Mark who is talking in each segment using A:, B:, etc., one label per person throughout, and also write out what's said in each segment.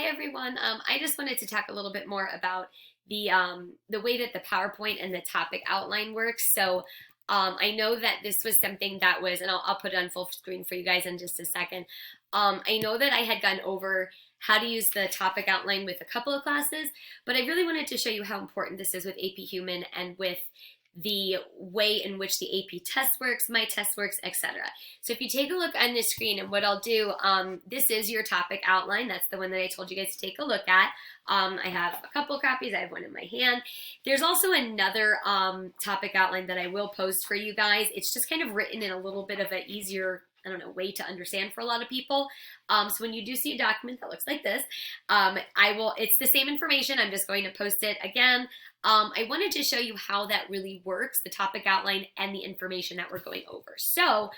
A: everyone. I just wanted to talk a little bit more about the way that the PowerPoint and the topic outline works. I know that this was something that was, and I'll put it on full screen for you guys in just a second. I know that I had gone over how to use the topic outline with a couple of classes, but I really wanted to show you how important this is with AP Human and with the way in which the AP test works, my test works, etc. So if you take a look on this screen, and what I'll do, this is your topic outline. That's the one that I told you guys to take a look at. I have a couple copies. I have one in my hand. There's also another topic outline that I will post for you guys. It's just kind of written in a little bit of an easier, I don't know, way to understand for a lot of people. So when you do see a document that looks like this, it's the same information. I'm just going to post it again. I wanted to show you how that really works, the topic outline and the information that we're going over. So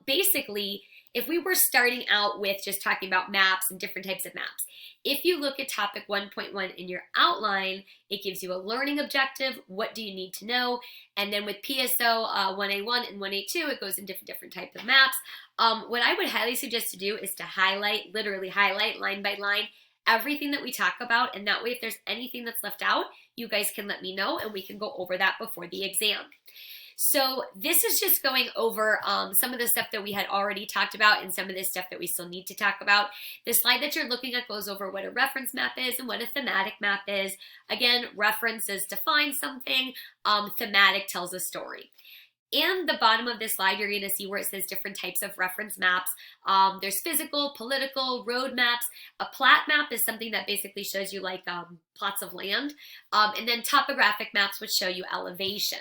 A: basically, if we were starting out with just talking about maps and different types of maps, if you look at topic 1.1 in your outline, it gives you a learning objective. What do you need to know? And then with PSO 1A1 and 1A2, it goes in different types of maps. What I would highly suggest to do is to highlight, literally highlight line by line, everything that we talk about. And that way, if there's anything that's left out, you guys can let me know and we can go over that before the exam. So this is just going over some of the stuff that we had already talked about and some of the stuff that we still need to talk about. The slide that you're looking at goes over what a reference map is and what a thematic map is. Again, reference is to find something. Thematic tells a story. In the bottom of this slide, you're going to see where it says different types of reference maps. There's physical, political, road maps. A plat map is something that basically shows you like plots of land. And then topographic maps, which show you elevation.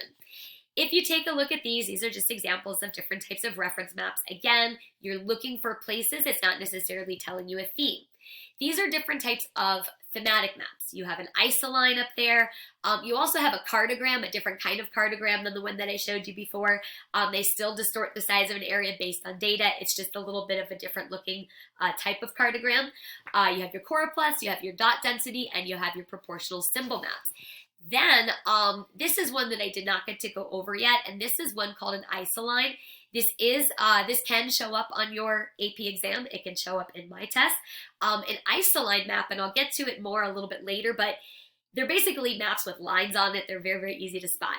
A: If you take a look at these are just examples of different types of reference maps. Again, you're looking for places. It's not necessarily telling you a theme. These are different types of thematic maps. You have an isoline up there. You also have a cartogram, a different kind of cartogram than the one that I showed you before. They still distort the size of an area based on data. It's just a little bit of a different looking type of cartogram. You have your choropleths, you have your dot density, and you have your proportional symbol maps. Then this is one that I did not get to go over yet, and this is one called an isoline. This can show up on your AP exam. It can show up in my test. An isoline map, and I'll get to it more a little bit later, but they're basically maps with lines on it. They're very easy to spot.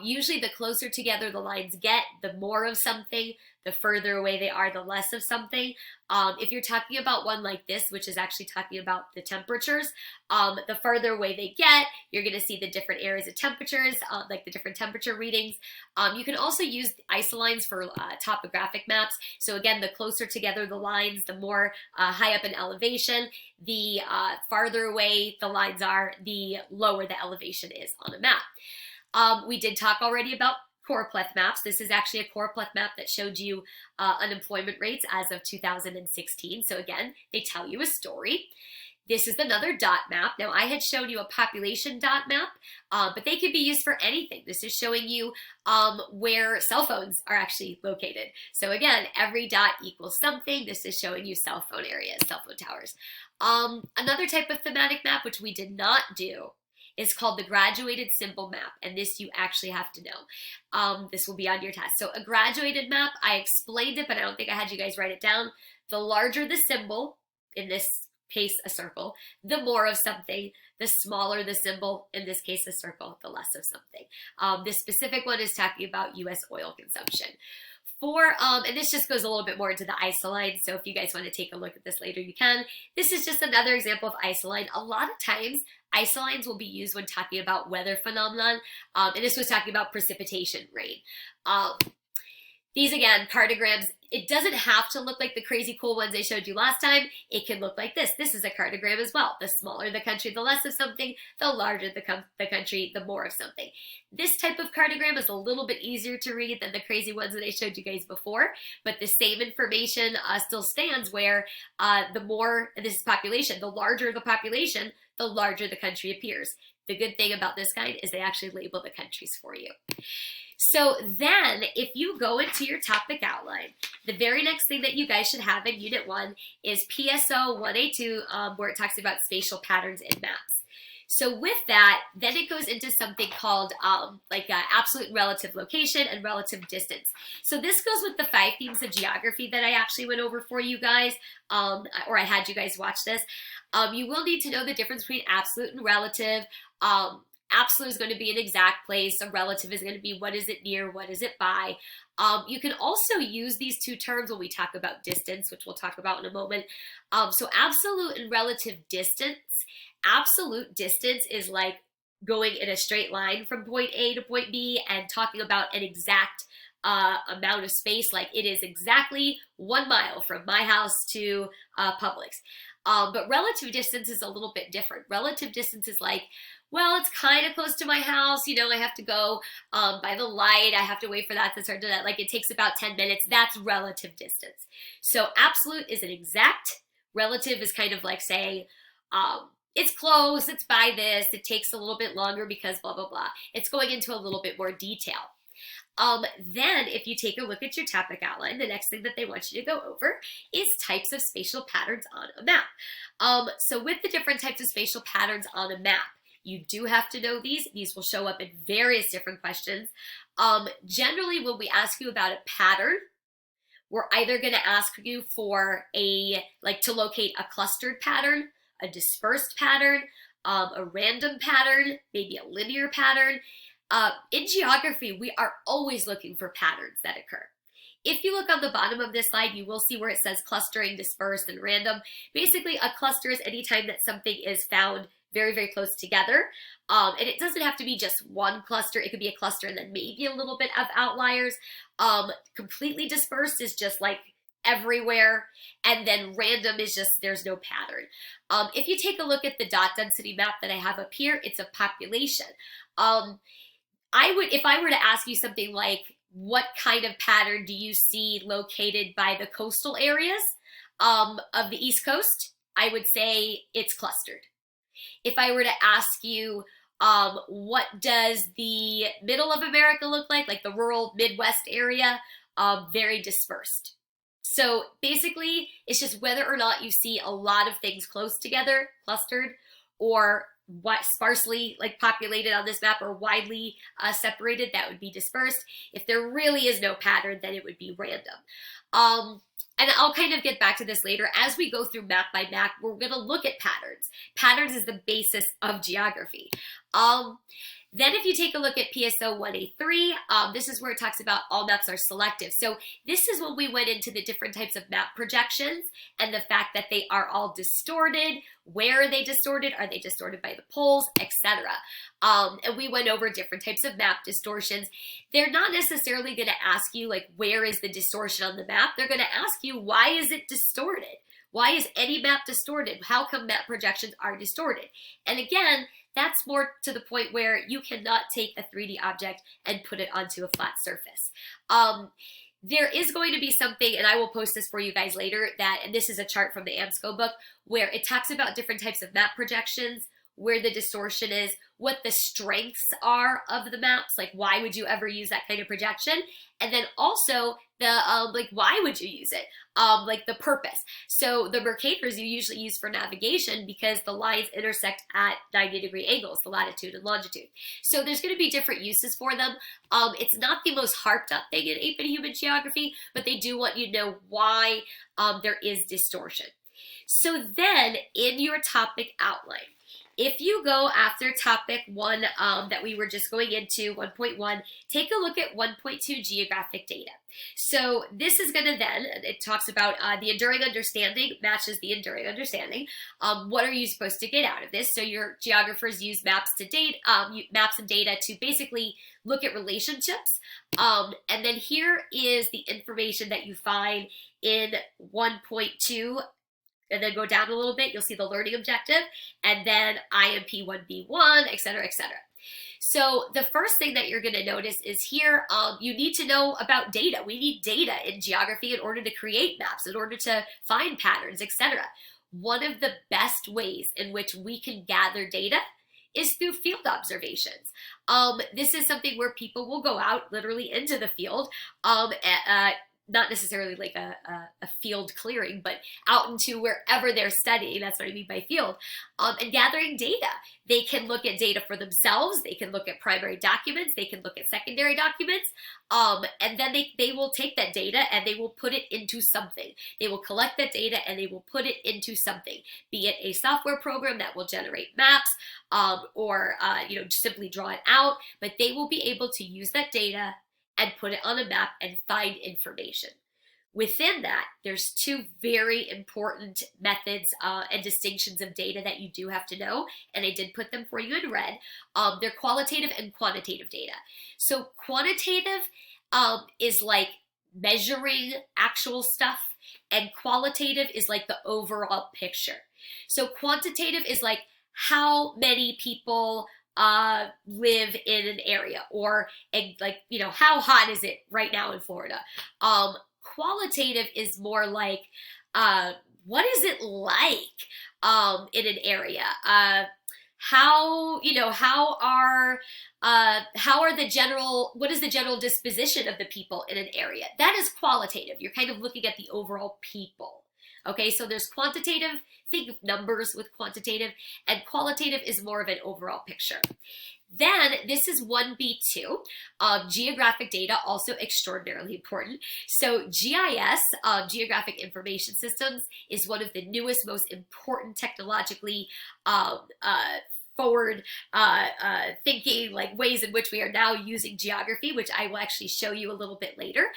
A: Usually the closer together the lines get, the more of something. The further away they are, the less of something. If you're talking about one like this, which is actually talking about the temperatures, the further away they get, you're going to see the different areas of temperatures, like the different temperature readings. You can also use isolines for topographic maps. So again, the closer together the lines, the more high up in elevation. The farther away the lines are, the lower the elevation is on a map. We did talk already about choropleth maps. This is actually a choropleth map that showed you unemployment rates as of 2016. So again, they tell you a story. This is another dot map. Now, I had shown you a population dot map, but they could be used for anything. This is showing you where cell phones are actually located. So again, every dot equals something. This is showing you cell phone areas, cell phone towers. Another type of thematic map, which we did not do, is called the graduated symbol map, and this you actually have to know. This will be on your test. So a graduated map, I explained it, but I don't think I had you guys write it down. The larger the symbol, in this case a circle, the more of something. The smaller the symbol, in this case a circle, the less of something. This specific one is talking about U.S. oil consumption. And this just goes a little bit more into the isoline, so if you guys want to take a look at this later, you can. This is just another example of isoline. A lot of times, isolines will be used when talking about weather phenomenon, and this was talking about precipitation, rain. These, again, cartograms, it doesn't have to look like the crazy cool ones I showed you last time. It can look like this. This is a cartogram as well. The smaller the country, the less of something. The larger the country, the more of something. This type of cartogram is a little bit easier to read than the crazy ones that I showed you guys before, but the same information still stands where the more, and this is population, the larger the population, the larger the country appears. The good thing about this kind is they actually label the countries for you. So then, if you go into your topic outline, the very next thing that you guys should have in Unit 1 is PSO 1A2, where it talks about spatial patterns in maps. So with that, then it goes into something called absolute and relative location and relative distance. So this goes with the 5 themes of geography that I actually went over for you guys, or I had you guys watch this. You will need to know the difference between absolute and relative. Absolute is going to be an exact place. A relative is going to be what is it near, what is it by. You can also use these 2 terms when we talk about distance, which we'll talk about in a moment. So absolute and relative distance. Absolute distance is like going in a straight line from point A to point B and talking about an exact amount of space, like it is exactly 1 mile from my house to Publix. But relative distance is a little bit different. Relative distance is like, well, it's kind of close to my house. You know, I have to go by the light. I have to wait for that to turn to that. Like it takes about 10 minutes. That's relative distance. So absolute is an exact. Relative is kind of like saying, it's close, it's by this, it takes a little bit longer because blah, blah, blah. It's going into a little bit more detail. Then if you take a look at your topic outline, the next thing that they want you to go over is types of spatial patterns on a map. So with the different types of spatial patterns on a map, you do have to know these. These will show up in various different questions. Generally, when we ask you about a pattern, we're either going to ask you for to locate a clustered pattern, a dispersed pattern, a random pattern, maybe a linear pattern. In geography, we are always looking for patterns that occur. If you look on the bottom of this slide, you will see where it says clustering, dispersed, and random. Basically, a cluster is any time that something is found very, very close together. And it doesn't have to be just one cluster. It could be a cluster and then maybe a little bit of outliers. Completely dispersed is just like everywhere, and then random is just there's no pattern. If you take a look at the dot density map that I have up here, it's a population. If I were to ask you something like, what kind of pattern do you see located by the coastal areas of the East Coast? I would say it's clustered. If I were to ask you, what does the middle of America look like the rural Midwest area? Very dispersed. So basically, it's just whether or not you see a lot of things close together, clustered, or sparsely populated on this map, or widely separated, that would be dispersed. If there really is no pattern, then it would be random. And I'll kind of get back to this later. As we go through map by map, we're going to look at patterns. Patterns is the basis of geography. Then if you take a look at PSO 1A3, this is where it talks about all maps are selective. So this is when we went into the different types of map projections and the fact that they are all distorted. Where are they distorted? Are they distorted by the poles, etc.? And we went over different types of map distortions. They're not necessarily going to ask you where is the distortion on the map. They're going to ask you, why is it distorted? Why is any map distorted? How come map projections are distorted? And again, that's more to the point where you cannot take a 3D object and put it onto a flat surface. There is going to be something, and I will post this for you guys later, and this is a chart from the AMSCO book, where it talks about different types of map projections, where the distortion is, what the strengths are of the maps, why would you ever use that kind of projection, and then also the why would you use it, the purpose. So the Mercators you usually use for navigation because the lines intersect at 90-degree angles, the latitude and longitude. So there's going to be different uses for them. It's not the most harped up thing in 8-bit human geography, but they do want you to know why there is distortion. So then in your topic outline, if you go after topic 1 that we were just going into, 1.1, take a look at 1.2 geographic data. So this is going to then, it talks about the enduring understanding matches the enduring understanding. What are you supposed to get out of this? So your geographers use maps and data to basically look at relationships. And then here is the information that you find in 1.2. And then go down a little bit, you'll see the learning objective, and then IMP 1B1, etc., etc. So the first thing that you're going to notice is here, you need to know about data. We need data in geography in order to create maps, in order to find patterns, etc. One of the best ways in which we can gather data is through field observations. This is something where people will go out literally into the field, not necessarily like a field clearing, but out into wherever they're studying. That's what I mean by field. And gathering data. They can look at data for themselves. They can look at primary documents. They can look at secondary documents. And then they will take that data and they will put it into something. They will collect that data and they will put it into something, be it a software program that will generate maps, or simply draw it out. But they will be able to use that data and put it on a map and find information. Within that, there's two very important methods and distinctions of data that you do have to know, and I did put them for you in red. They're qualitative and quantitative data. So quantitative is like measuring actual stuff, and qualitative is like the overall picture. So quantitative is like how many people live in an area, or how hot is it right now in Florida. Qualitative is more like what is it like in an area. How what is the general disposition of the people in an area? That is qualitative. You're kind of looking at the overall people. Okay, so there's quantitative, think of numbers with quantitative, and qualitative is more of an overall picture. Then this is 1B2, geographic data, also extraordinarily important. So GIS, Geographic Information Systems, is one of the newest, most important technologically forward thinking, like ways in which we are now using geography, which I will actually show you a little bit later.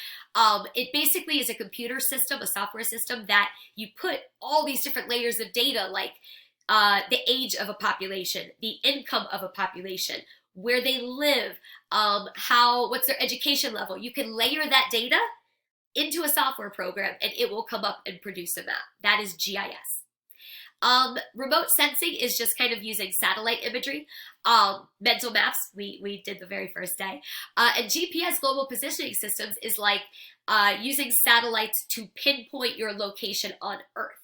A: It basically is a computer system, a software system that you put all these different layers of data, like the age of a population, the income of a population, where they live, what's their education level. You can layer that data into a software program and it will come up and produce a map. That is GIS. Remote sensing is just kind of using satellite imagery. Mental maps, we did the very first day. And GPS, global positioning systems, is like using satellites to pinpoint your location on Earth.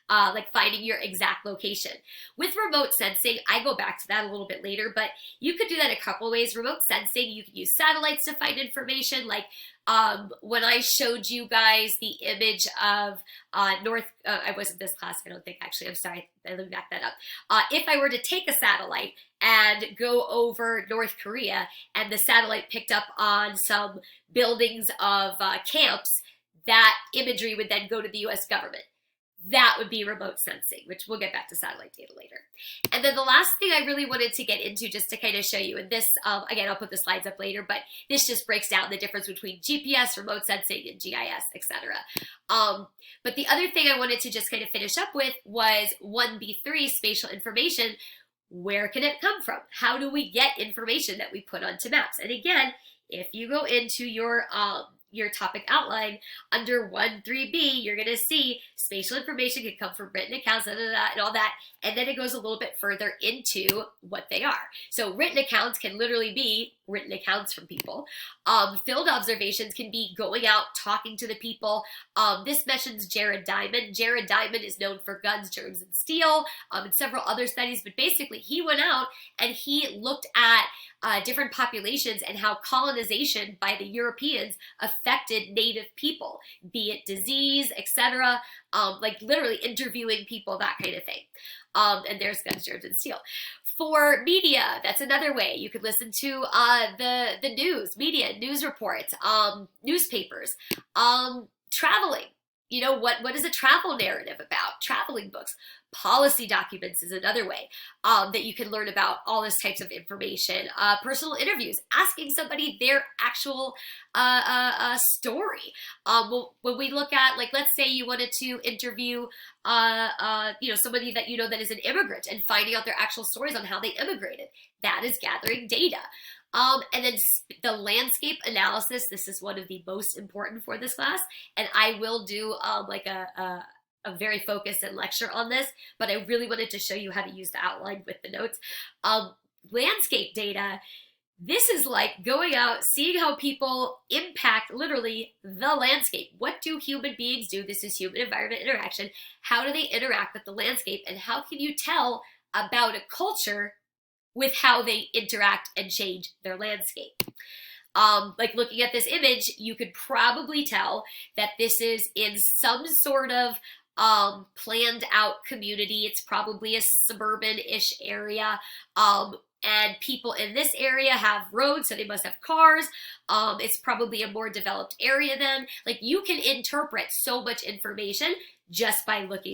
A: Like finding your exact location. With remote sensing, I go back to that a little bit later, but you could do that a couple ways. Remote sensing, you can use satellites to find information, like when I showed you guys the image of I wasn't this class, I don't think, actually, I'm sorry, let me back that up. If I were to take a satellite and go over North Korea, and the satellite picked up on some buildings of camps, that imagery would then go to the US government. That would be remote sensing, which we'll get back to satellite data later. And then the last thing I really wanted to get into, just to kind of show you, and this, again, I'll put the slides up later, but this just breaks down the difference between GPS, remote sensing, and GIS, etc. But the other thing I wanted to just kind of finish up with was 1B3, spatial information. Where can it come from? How do we get information that we put onto maps? And again, if you go into your topic outline under 1.3b, you're going to see spatial information can come from written accounts, and all that, and then it goes a little bit further into what they are. So written accounts can literally be written accounts from people. Field observations can be going out, talking to the people. This mentions Jared Diamond. Jared Diamond is known for guns, germs, and steel, and several other studies, but basically he went out and he looked at different populations and how colonization by the Europeans affected native people, be it disease, etc., like literally interviewing people, that kind of thing. And there's guns, germs, and steel. For media, that's another way. You could listen to the news, media, news reports, newspapers, traveling. You know, what is a travel narrative about? Traveling books. Policy documents is another way that you can learn about all this types of information. Personal interviews, asking somebody their actual story. When we look at, like, let's say you wanted to interview somebody that you know that is an immigrant, and finding out their actual stories on how they immigrated. That is gathering data. And then the landscape analysis, this is one of the most important for this class, and I will do like a very focused and lecture on this, but I really wanted to show you how to use the outline with the notes. Landscape data, this is like going out, seeing how people impact literally the landscape. What do human beings do? This is human environment interaction. How do they interact with the landscape, and how can you tell about a culture with how they interact and change their landscape? like looking at this image, you could probably tell that this is in some sort of planned out community. It's probably a suburban-ish area. And people in this area have roads, so they must have cars. It's probably a more developed area then. Like, you can interpret so much information just by looking